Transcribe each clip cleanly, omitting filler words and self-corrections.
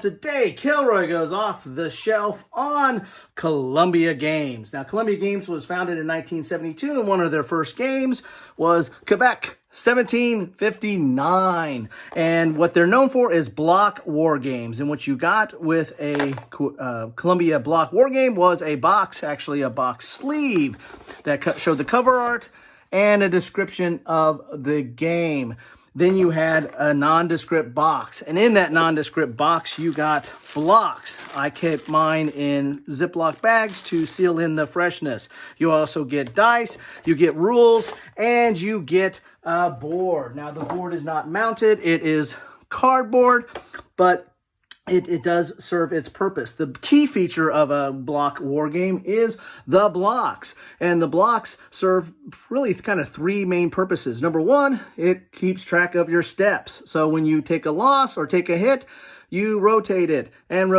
today Kilroy goes off the shelf on Columbia Games. Now, Columbia Games was founded in 1972, and one of their first games was Quebec, 1759. And what they're known for is block war games. And what you got with a Columbia block war game was a box, actually a box sleeve that showed the cover art and a description of the game. Then you had a nondescript box, and in that nondescript box, you got blocks. I kept mine in Ziploc bags to seal in the freshness. You also get dice, you get rules, and you get a board. Now, the board is not mounted. It is cardboard, but it does serve its purpose. The key feature of a block war game is the blocks. And the blocks serve really kind of three main purposes. Number one, it keeps track of your steps. So when you take a loss or take a hit, you rotate it, and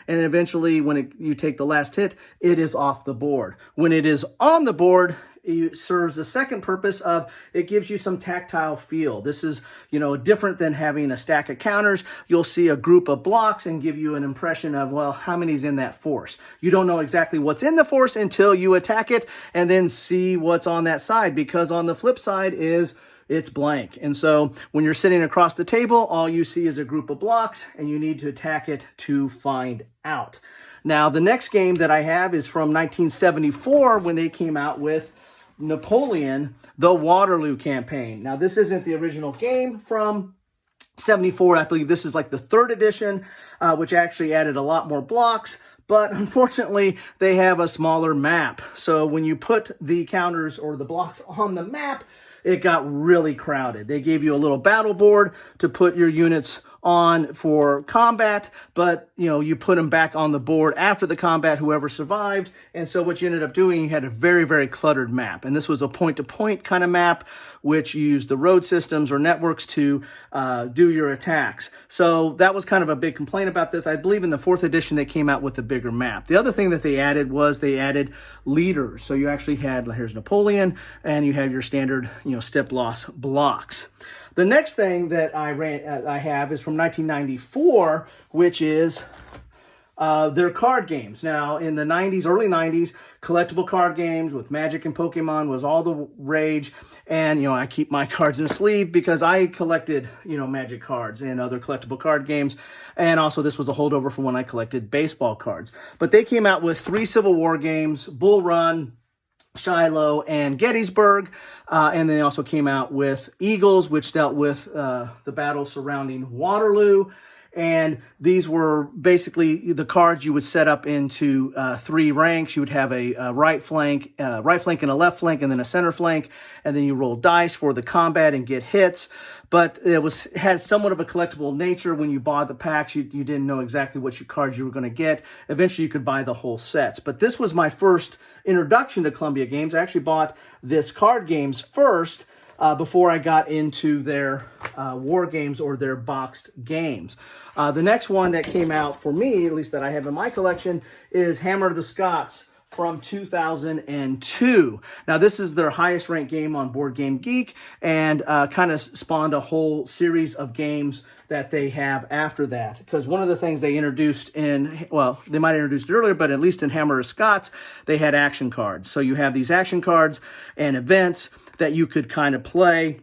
eventually when you take the last hit, it is off the board. When it is on the board, it serves the second purpose of it gives you some tactile feel. This is, different than having a stack of counters. You'll see a group of blocks and give you an impression of, well, how many's in that force? You don't know exactly what's in the force until you attack it and then see what's on that side, because on the flip side it's blank. And so when you're sitting across the table, all you see is a group of blocks and you need to attack it to find out. Now, the next game that I have is from 1974 when they came out with Napoleon, the Waterloo Campaign. Now, this isn't the original game from 74. I believe this is like the third edition, which actually added a lot more blocks. But unfortunately, they have a smaller map. So when you put the counters or the blocks on the map, it got really crowded. They gave you a little battle board to put your units on for combat, but you put them back on the board after the combat, whoever survived. And so what you ended up doing, you had a very, very cluttered map. And this was a point-to-point kind of map, which used the road systems or networks to do your attacks. So that was kind of a big complaint about this. I believe in the fourth edition, they came out with a bigger map. The other thing that they added was they added leaders. So you actually had, here's Napoleon, and you have your standard, step loss blocks. The next thing that I have is from 1994, which is their card games. Now, in the 90s, early 90s, collectible card games with Magic and Pokemon was all the rage. And, I keep my cards in the sleeve because I collected, Magic cards and other collectible card games. And also, this was a holdover from when I collected baseball cards. But they came out with 3 Civil War games, Bull Run, Shiloh, and Gettysburg, and they also came out with Eagles, which dealt with the battle surrounding Waterloo. And these were basically the cards you would set up into 3 ranks. You would have a right flank and a left flank, and then a center flank, and then you roll dice for the combat and get hits. But it had somewhat of a collectible nature. When you bought the packs, you didn't know exactly which cards you were going to get. Eventually, you could buy the whole sets. But this was my first introduction to Columbia Games. I actually bought this card games first before I got into their war games or their boxed games. The next one that came out for me, at least that I have in my collection, is Hammer of the Scots from 2002. Now, this is their highest ranked game on Board Game Geek, and kind of spawned a whole series of games that they have after that. Because one of the things they introduced they might have introduced it earlier, but at least in Hammer of Scots, they had action cards. So you have these action cards and events that you could kind of play,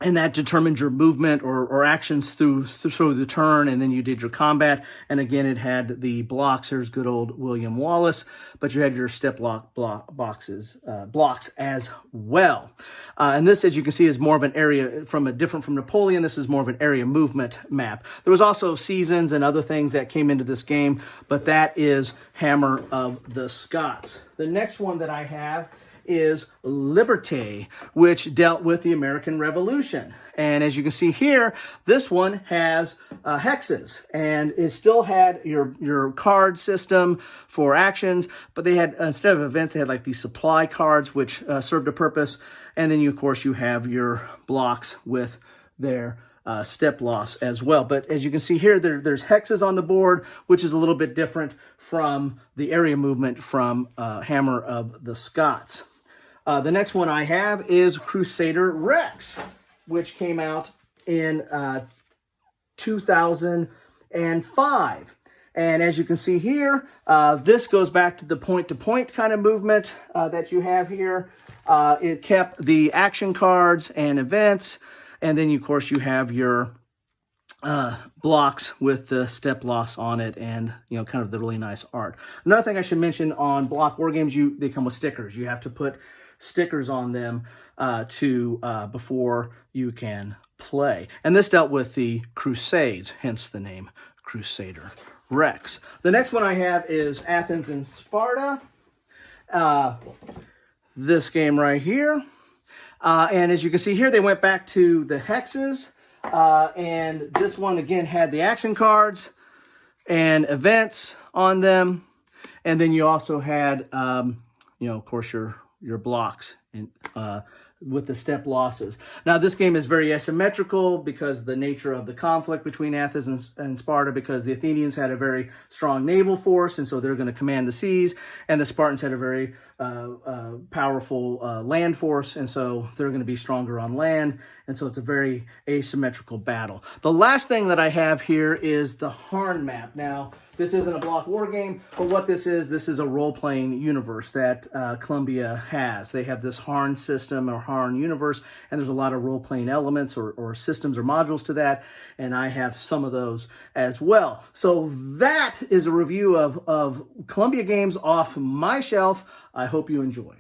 and that determined your movement or actions through the turn, and then you did your combat. And again, it had the blocks. There's good old William Wallace, but you had your step blocks as well. And this, as you can see, is more of an area different from Napoleon. This is more of an area movement map. There was also seasons and other things that came into this game, but that is Hammer of the Scots. The next one that I have is Liberté, which dealt with the American Revolution. And as you can see here, this one has hexes, and it still had your card system for actions, but they had, instead of events, they had like these supply cards, which served a purpose. And then, of course, you have your blocks with their step loss as well. But as you can see here, there's hexes on the board, which is a little bit different from the area movement from Hammer of the Scots. The next one I have is Crusader Rex, which came out in 2000 and 5. And as you can see here, this goes back to the point-to-point kind of movement that you have here. It kept the action cards and events. And then, of course, you have your blocks with the step loss on it and, kind of the really nice art. Another thing I should mention on block war games, they come with stickers. You have to put stickers on them before you can play. And this dealt with the Crusades, hence the name Crusader Rex. The next one I have is Athens and Sparta. This game right here. And as you can see here, they went back to the hexes. And this one, again, had the action cards and events on them. And then you also had, of course, your blocks with the step losses. Now, this game is very asymmetrical because of the nature of the conflict between Athens and Sparta, because the Athenians had a very strong naval force, and so they're going to command the seas, and the Spartans had a very powerful land force, and so they're going to be stronger on land, and so it's a very asymmetrical battle. The last thing that I have here is the Harn map. Now, this isn't a block war game, but what this is a role-playing universe that Columbia has. They have this Harn system or Harn universe, and there's a lot of role-playing elements or systems or modules to that, and I have some of those as well. So that is a review of Columbia games off my shelf. I hope you enjoyed.